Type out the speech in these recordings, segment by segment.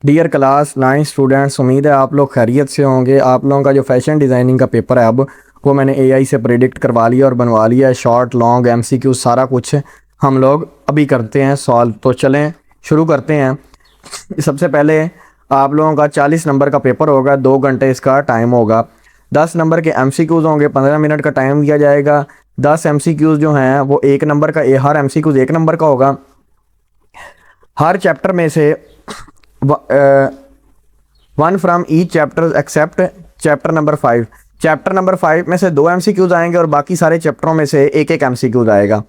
Dear class 9 students, उम्मीद है आप लोग खैरियत से होंगे। आप लोगों का जो फैशन डिज़ाइनिंग का पेपर है अब वो मैंने एआई से प्रेडिक्ट करवा लिया और बनवा लिया है। शॉर्ट लॉन्ग एमसीक्यू सारा कुछ हम लोग अभी करते हैं सॉल्व। तो चलें शुरू करते हैं। सबसे पहले आप लोगों का 40 नंबर का पेपर होगा, 2 घंटे इसका टाइम होगा। 10 नंबर के एमसीक्यूज़ होंगे, 15 मिनट का टाइम दिया जाएगा। 10 एमसीक्यूज़ जो हैं वो 1 नंबर का, हर एमसीक्यूज़ 1 नंबर का होगा। हर चैप्टर में से one from each chapter except chapter number 5। Chapter number 5 में से 2 एमसीक्यूज आएंगे और बाकी सारे चैप्टरों में से एक एक एमसीक्यूज आएगा।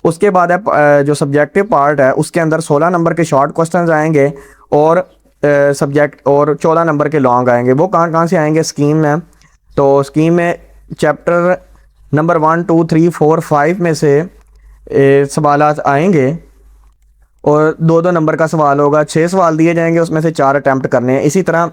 उसके बाद है जो सब्जेक्टिव पार्ट है उसके अंदर 16 नंबर के शॉर्ट क्वेश्चंस आएंगे और सब्जेक्ट और 14 नंबर के लॉन्ग आएंगे। वो कहाँ कहाँ से आएंगे स्कीम में? तो स्कीम में चैप्टर नंबर 1 2 3 4 5 में से सवालात आएंगे और 2 नंबर का सवाल होगा। 6 सवाल दिए जाएंगे, उसमें से 4 अटैम्प्ट करने हैं। इसी तरह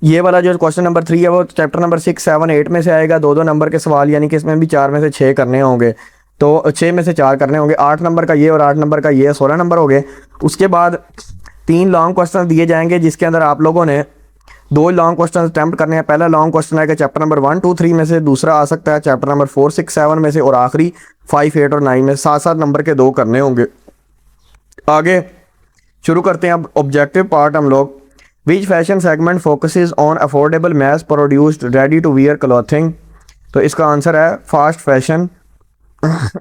ये वाला जो क्वेश्चन नंबर 3 है वो चैप्टर नंबर 6 7 8 में से आएगा। 2 नंबर के सवाल, यानी कि इसमें भी 4 में से 6 करने होंगे। तो 6 में से 4 करने होंगे। 8 नंबर का ये और 8 नंबर का ये, 16 नंबर हो गए। उसके बाद 3 लॉन्ग क्वेश्चन दिए जाएंगे जिसके अंदर आप लोगों ने 2 लॉन्ग क्वेश्चन अटैम्प्ट करने हैं। पहला लॉन्ग क्वेश्चन आएगा चैप्टर नंबर 1 2 3 में से, दूसरा आ सकता है चैप्टर नंबर 4 6 7 में से, और आखिरी 5 8 और 9 में। 7 नंबर के 2 करने होंगे। आगे शुरू करते हैं अब ऑब्जेक्टिव पार्ट हम लोग। Which fashion segment focuses on affordable mass produced ready to wear clothing. तो इसका आंसर है फास्ट फैशन।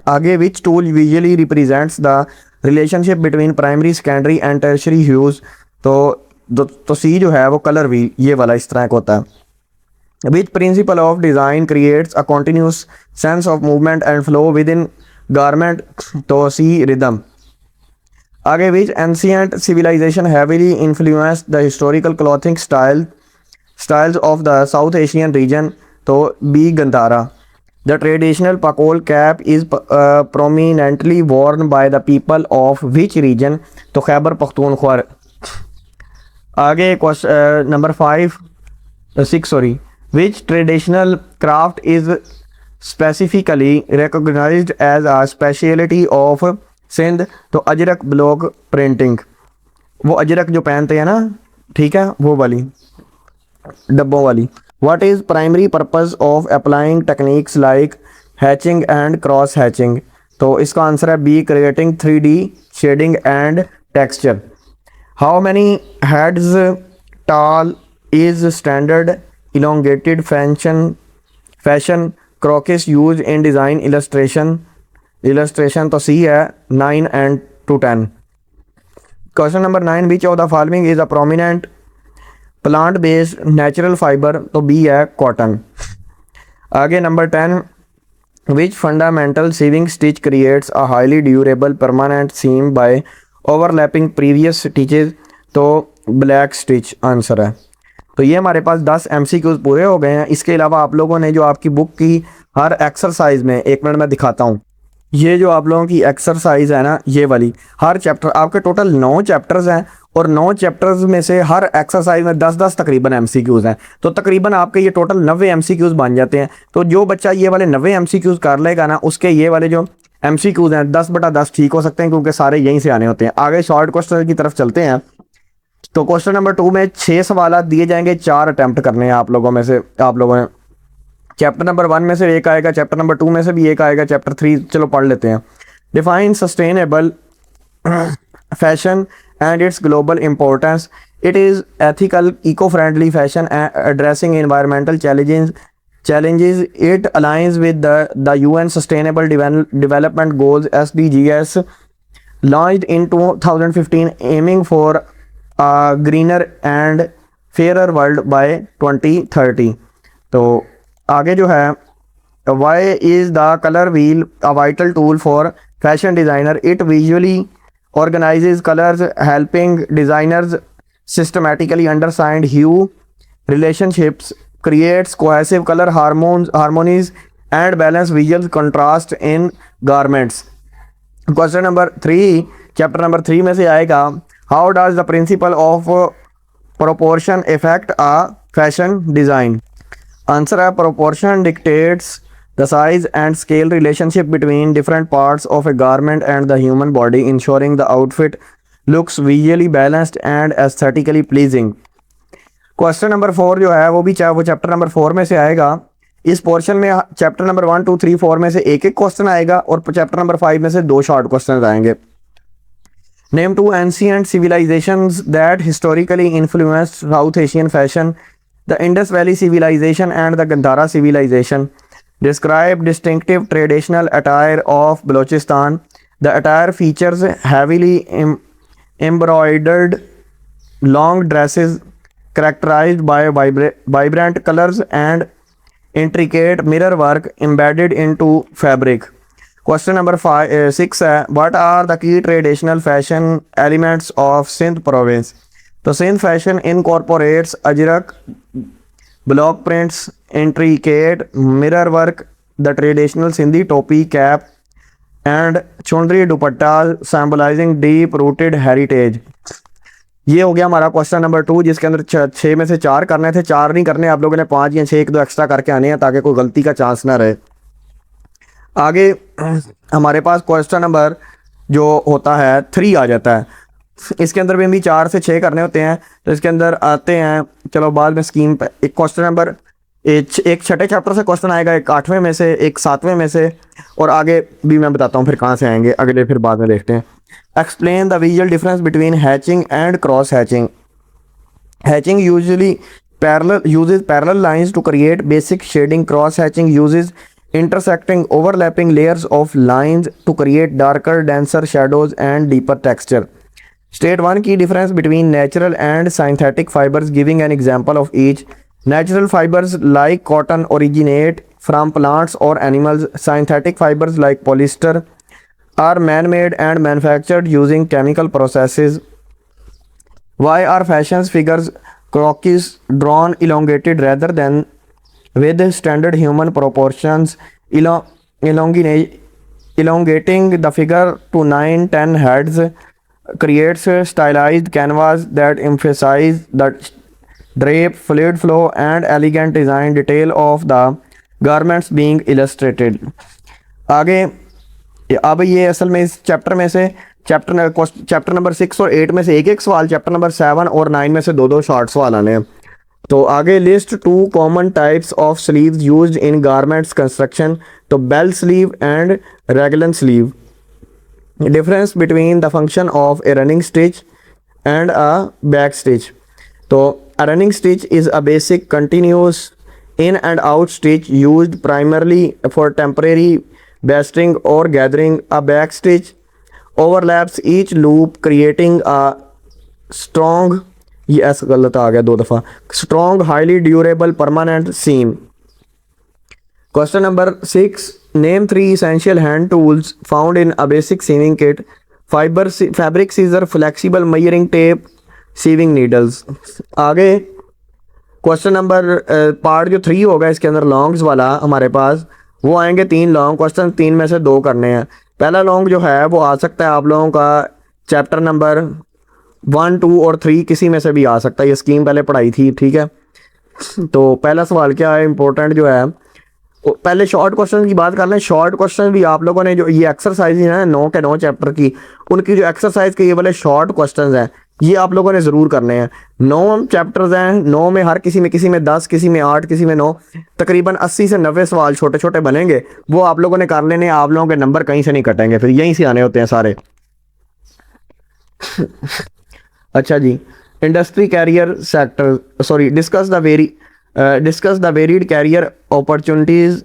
आगे which tool visually represents the relationship between primary secondary and tertiary hues. तो सी जो है वो कलर व्हील, ये वाला इस तरह का होता है। Which principle of design creates a continuous sense of movement and flow within garment. तो सी रिदम। आगे which ancient civilization heavily influenced the historical clothing styles of the South Asian region. तो B Gandhara. The traditional pakol cap is prominently worn by the people of which region. तो खैबर पख्तूनख्वा। आगे question number 6 which traditional craft is specifically recognized as a speciality of Sindh. तो Ajrak block printing, वो अजरक जो पहनते हैं ना, ठीक है, वो वाली डब्बों वाली। What is primary purpose of applying techniques like hatching and cross hatching. तो इसका आंसर है B creating 3D shading and texture. How many heads tall is standard elongated fashion croquis use in design illustration. तो C है 9 and 10। Question number 9 which of the following is a prominent plant based natural fibre. तो B है cotton. आगे number 10 which fundamental sewing stitch creates a highly durable permanent seam by overlapping previous stitches. तो black stitch answer है। तो ये हमारे पास 10 MCQs पूरे हो गए हैं। इसके अलावा आप लोगों ने जो आपकी बुक की हर एक्सरसाइज में, 1 मिनट में दिखाता हूँ, ये जो आप लोगों की एक्सरसाइज है ना, ये वाली, हर चैप्टर आपके टोटल 9 चैप्टर्स हैं और 9 चैप्टर्स में से हर एक्सरसाइज में 10-10 तकरीबन एमसीक्यूज हैं। तो तकरीबन आपके ये टोटल 90 एमसीक्यूज बन जाते हैं। तो जो बच्चा ये वाले 90 एमसीक्यूज कर लेगा ना, उसके ये वाले जो एमसीक्यूज हैं 10/10 ठीक हो सकते हैं, क्योंकि सारे यहीं से आने होते हैं। आगे शॉर्ट क्वेश्चन की तरफ चलते हैं। तो क्वेश्चन नंबर 2 में 6 सवाल दिए जाएंगे, 4 अटैम्प्ट करने हैं आप लोगों में से। आप लोगों ने चैप्टर नंबर 1 में से एक आएगा, चैप्टर नंबर 2 में से भी एक आएगा, चैप्टर 3 चलो पढ़ लेते हैं। Define sustainable fashion and its global importance. It is ethical eco friendly fashion addressing environmental challenges. It aligns with the UN Sustainable Development Goals SDGs launched in 2015, aiming for a greener and fairer world by 2030. तो आगे जो है, why is the color wheel a vital tool for fashion designer? It visually organizes colors, helping designers systematically understand hue relationships, creates cohesive color harmonies and balance visual contrast in garments. Question number 3 chapter number 3 में से आएगा, how does the principle of proportion effect a fashion design. Answer है proportion dictates the size and scale relationship between different parts of a garment and the human body, ensuring the outfit looks visually balanced and aesthetically pleasing. Question number 4 जो है वो भी वो chapter number 4 में से आएगा। इस पोर्शन में चैप्टर नंबर 1 2 3 4 में से एक एक क्वेश्चन आएगा और चैप्टर नंबर 5 में से 2 शॉर्ट क्वेश्चन आएंगे। Name 2 ancient civilisations that historically influenced South Asian fashion. The Indus valley civilisation and the Gandhara civilisation. Describe distinctive traditional attire of Balochistan. The attire features heavily embroidered long dresses characterized by vibrant colors and intricate mirror work embedded into fabric. Question number 6 है what are the key traditional fashion elements of Sindh province? तो Sindh fashion incorporates ajrak, block prints, intricate mirror work, the traditional Sindhi topi cap and chundri dupattas symbolizing deep rooted heritage. ये हो गया हमारा question number 2 जिसके अंदर 6 में से 4 करने थे, 4 नहीं करने, आप लोगों ने 5 या 6 1-2 एक्स्ट्रा करके आने हैं ताकि कोई गलती का चांस ना रहे। आगे हमारे पास क्वेश्चन नंबर जो होता है 3 आ जाता है। इसके अंदर भी 4 से 6 करने होते हैं, तो इसके अंदर आते हैं, चलो बाद में स्कीम पे। एक क्वेश्चन नंबर एक छठे चैप्टर से क्वेश्चन आएगा, एक 8वें में से, एक 7वें में से, और आगे भी मैं बताता हूँ फिर कहाँ से आएंगे, अगले फिर बाद में देखते हैं। Explain the visual difference between hatching and cross hatching. Hatching uses parallel lines to create basic shading. Cross hatching uses intersecting overlapping layers of lines to create darker, denser shadows and deeper texture. State one key difference between natural and synthetic fibers, giving an example of each. Natural fibers like cotton originate from plants or animals. Synthetic fibers like polyester are man-made and manufactured using chemical processes. Why are fashion figures croquis drawn elongated rather than with standard human proportions? Elongating the figure to 9-10 heads creates stylized canvas that emphasize the drape, fluid flow and elegant design detail of the garments being illustrated. आगे अब ये असल में इस chapter में से chapter number 6 और 8 में से एक एक सवाल, चैप्टर नंबर 7 और 9 में से 2-2 शॉर्ट सवाल आने हैं। तो आगे list 2 common types of sleeves used in garments construction. तो bell sleeve and raglan sleeve. Difference between the function of a running stitch and a back stitch. तो a running stitch is a basic continuous in and out stitch used primarily for temporary basting or gathering. A back stitch overlaps each loop creating a strong, ये ऐसा गलत आ गया 2 दफ़ा, strong highly durable permanent seam. Question number 6, name 3 essential hand tools found in a basic sewing kit. Fabric scissor, flexible measuring tape, sewing needles. आगे question number part जो 3 होगा इसके अंदर लॉन्ग्स वाला हमारे पास वो आएंगे 3 लॉन्ग क्वेश्चन, 3 में से 2 करने हैं। पहला लॉन्ग जो है वो आ सकता है आप लोगों का चैप्टर नंबर 1 2 और 3 किसी में से भी आ सकता है, ये स्कीम पहले पढ़ाई थी, ठीक है। तो पहला सवाल क्या है इंपॉर्टेंट जो है, पहले शॉर्ट क्वेश्चन की बात कर लें। शॉर्ट क्वेश्चन भी आप लोगों ने जो ये एक्सरसाइज है 9 के 9 चैप्टर की, उनकी जो एक्सरसाइज के ये वाले शॉर्ट क्वेश्चन हैं ये आप लोगों ने ज़रूर करने हैं। 9 चैप्टर्स हैं, 9 में हर किसी में 10, किसी में 8, किसी में 9, तकरीबन 80 से 90 सवाल छोटे छोटे बनेंगे, वो आप लोगों ने कर लेने। आप लोगों के नंबर कहीं से नहीं कटेंगे, फिर यहीं से आने होते हैं सारे। अच्छा जी, industry career sector, sorry, discuss the varied career opportunities,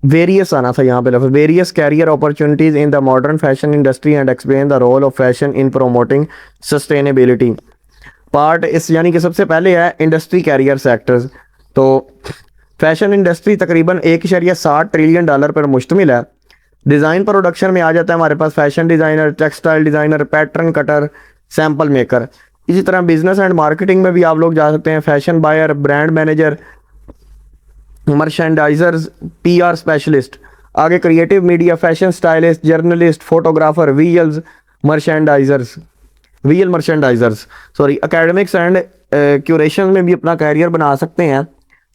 various आना था यहाँ पे लफ्ज़, various career opportunities in the modern fashion industry and explain the role of fashion in promoting sustainability. Part इस यानी कि सबसे पहले है इंडस्ट्री कैरियर सेक्टर्स। तो फैशन इंडस्ट्री तकरीबन $1.60 ट्रिलियन पर मुश्तमिल है। डिज़ाइन प्रोडक्शन में आ जाता है हमारे पास fashion designer, textile designer, pattern cutter, sample maker. इसी तरह बिजनेस एंड मार्केटिंग में भी आप लोग जा सकते हैं, fashion buyer, brand manager, merchandisers, PR specialist. आगे creative media, fashion stylist, journalist, photographer, VL merchandisers, sorry, academics and curation में भी अपना कैरियर बना सकते हैं।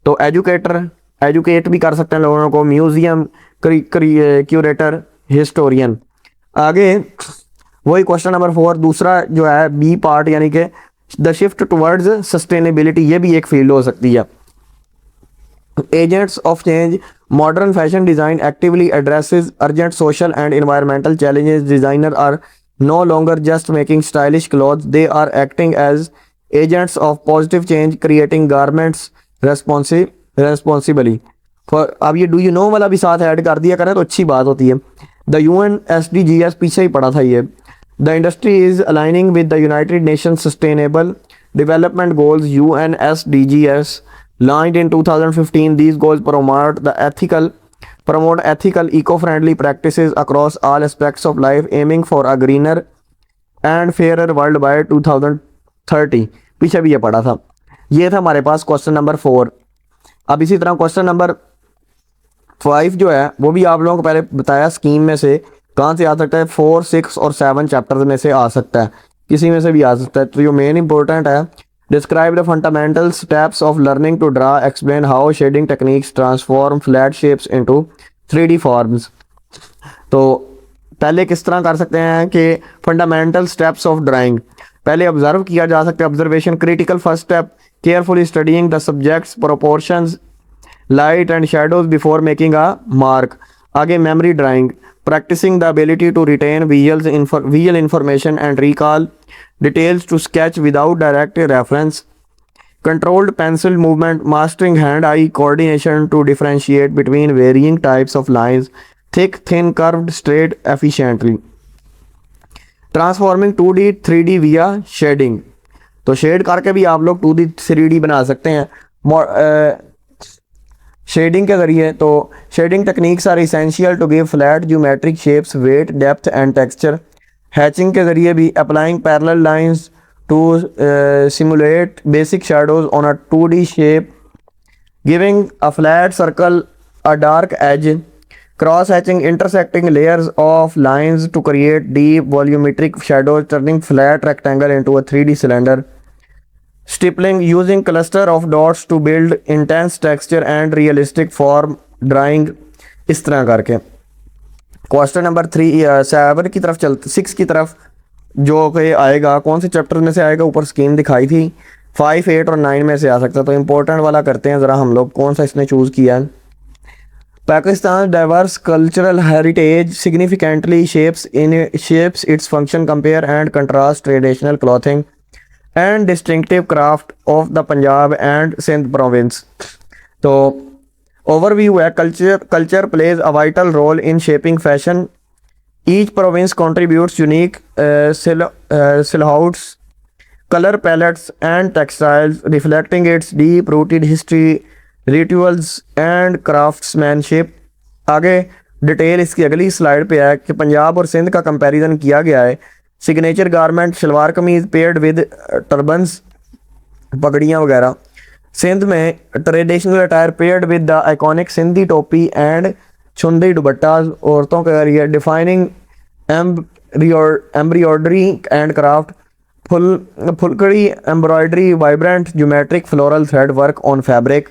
तो एजुकेट भी कर सकते हैं लोगों को, म्यूजियम क्यूरेटर, हिस्टोरियन। आगे वही क्वेश्चन नंबर 4 दूसरा जो है बी पार्ट, यानी कि द शिफ्ट टुवर्ड्स सस्टेनेबिलिटी, ये भी एक फील्ड हो सकती है। Agents of change, modern fashion design actively addresses urgent social and environmental challenges. Designer are no longer just making stylish clothes, they are acting as agents of positive change, creating garments responsibly. अब ये do you know वाला भी साथ add कर दिया करें तो अच्छी बात होती है। द UN SDGs पीछे ही पड़ा था ये। The industry is aligning with the United nation sustainable development goals UN SDGs launched in 2015. These goals promote ethical eco-friendly practices across all aspects of life, aiming for a greener and fairer world by 2030। पीछे भी ये पढ़ा था। ये था हमारे पास question number 4। अब इसी तरह क्वेश्चन नंबर 5 जो है वो भी आप लोगों को पहले बताया स्कीम में से कहाँ से आ सकता है, 4, 6 और 7 चैप्टर्स में से आ सकता है, किसी में से भी आ सकता है। तो जो मेन इंपॉर्टेंट है, describe the fundamental steps of learning to draw, explain how shading techniques transform flat shapes into 3D forms. तो पहले किस तरह कर सकते हैं कि फंडामेंटल स्टेप्स ऑफ ड्राइंग पहले ऑब्जर्व किया जा सकता है, observation critical first step, carefully studying the subjects proportions light and shadows before making a mark. आगे memory drawing, practicing the ability to retain visual information and recall details to sketch without direct reference. Controlled pencil movement, mastering hand-eye coordination to differentiate between varying types of lines, thick, thin, curved, straight efficiently. Transforming 2D 3D via shading, तो shade करके भी आप लोग 2D 3D बना सकते हैं shading के ज़रिए। तो shading techniques are essential to give flat geometric shapes weight depth and texture. Hatching के ज़रिए भी applying parallel lines to simulate basic shadows on a 2D shape, giving a flat circle a dark edge. Cross hatching, intersecting layers of lines to create deep volumetric shadows, turning flat rectangle into a 3D cylinder. Stippling, using cluster of dots to build intense texture and realistic form drawing। इस तरह करके question number 7 की तरफ चलते, 6 की तरफ जो कि आएगा, कौन से चैप्टर में से आएगा, ऊपर स्कीम दिखाई थी, 5, 8 और 9 में से आ सकता है। तो इम्पोर्टेंट वाला करते हैं ज़रा हम लोग, कौन सा इसने चूज़ किया है। Pakistan diverse cultural heritage significantly shapes its function, compare and contrast traditional clothing and distinctive craft of the Punjab and Sindh province। तो overview है, culture plays a vital role in shaping fashion। Each province contributes unique silhouettes, color palettes and textiles reflecting its deep-rooted history, rituals and craftsmanship। आगे detail इसकी अगली slide पे है कि पंजाब और सिंध का कंपैरिजन किया गया है। सिग्नेचर गारमेंट शलवार कमीज पेयर्ड विद टर्बन्स, पगड़ियाँ वगैरह। सिंध में traditional attire paired with the iconic Sindhi टोपी एंड छुंदी दुपट्टाज औरतों के जरिए। Defining embroidery and craft, phulkari embroidery, vibrant geometric floral thread work on fabric.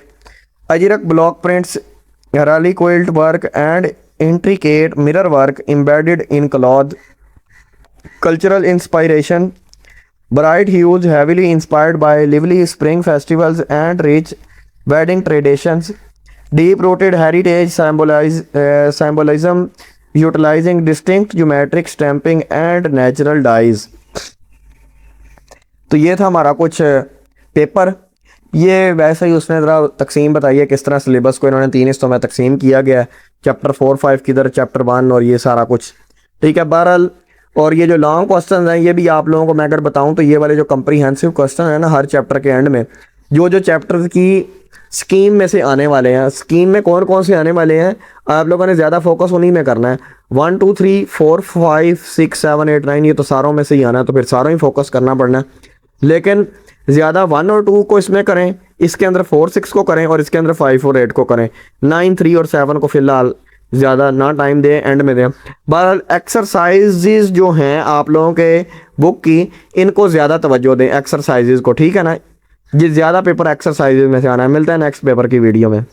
Ajrak block prints, ralli quilt work and intricate mirror work embedded in cloth. Cultural inspiration, bright hues heavily inspired by lively spring festivals and rich wedding traditions. Deep-rooted heritage symbolism utilizing distinct geometric stamping and natural dyes। तो ये था हमारा कुछ paper. ये वैसे ही उसने ज़रा तकसीम बताई है किस तरह सिलेबस को इन्होंने 3 हिस्सों में तकसीम किया गया है, चैप्टर 4, 5 किधर, चैप्टर 1 और ये सारा कुछ, ठीक है। बहरहाल और ये जो लॉन्ग क्वेश्चन हैं ये भी आप लोगों को मैं अगर बताऊं तो ये वाले जो कंप्रीहेंसिव क्वेश्चन है ना, हर चैप्टर के एंड में जो चैप्टर की स्कीम में से आने वाले हैं, स्कीम में कौन कौन से आने वाले हैं, आप लोगों ने ज़्यादा फोकस उन्हीं में करना है। 1, 2, 3, 4, 5, 6, 7, 8, 9 ये तो सारों में से ही आना है, तो फिर सारों ही फोकस करना पड़ना है। लेकिन ज़्यादा 1 और 2 को इसमें करें, इसके अंदर 4, 6 को करें और इसके अंदर 5 और 8 को करें। 9, 3 और 7 को फिलहाल ज़्यादा ना टाइम दें, एंड में दें। बहरहाल एक्सरसाइजेज जो हैं आप लोगों के बुक की, इनको ज़्यादा तवज्जो दें एक्सरसाइजेज को, ठीक है ना। ये ज़्यादा पेपर एक्सरसाइजेज में से आना है। मिलता है नेक्स्ट पेपर की वीडियो में।